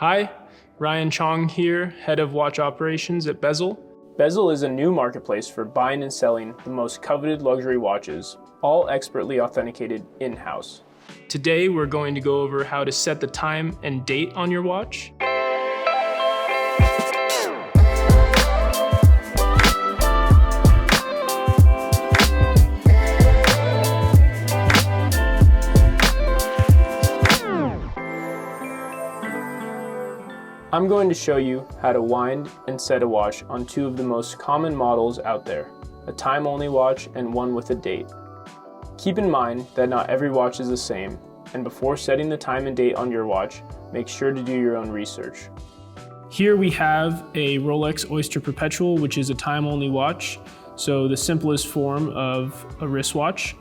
Hi, Ryan Chong here, Head of Watch Operations at Bezel. Bezel is a new marketplace for buying and selling the most coveted luxury watches, all expertly authenticated in-house. Today we're going to go over how to set the time and date on your watch. I'm going to show you how to wind and set a watch on two of the most common models out there, a time-only watch and one with a date. Keep in mind that not every watch is the same, and before setting the time and date on your watch, make sure to do your own research. Here we have a Rolex Oyster Perpetual, which is a time-only watch, so the simplest form of a wristwatch.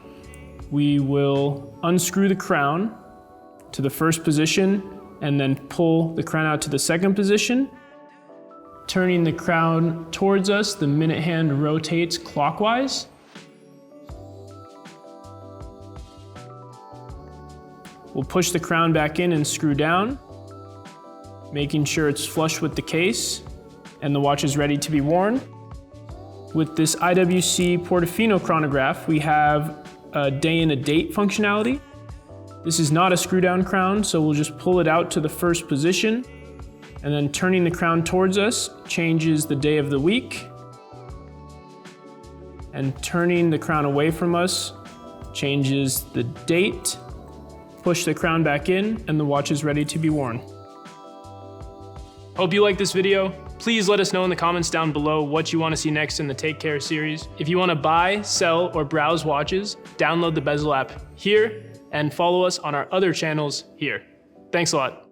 We will unscrew the crown to the first position and then pull the crown out to the second position. Turning the crown towards us, the minute hand rotates clockwise. We'll push the crown back in and screw down, making sure it's flush with the case, and the watch is ready to be worn. With this IWC Portofino Chronograph, we have a day and a date functionality. This is not a screw down crown, so we'll just pull it out to the first position, and then turning the crown towards us changes the day of the week, and turning the crown away from us changes the date. Push the crown back in and the watch is ready to be worn. Hope you like this video. Please let us know in the comments down below what you want to see next in the Take Care series. If you want to buy, sell, or browse watches, download the Bezel app here and follow us on our other channels here. Thanks a lot.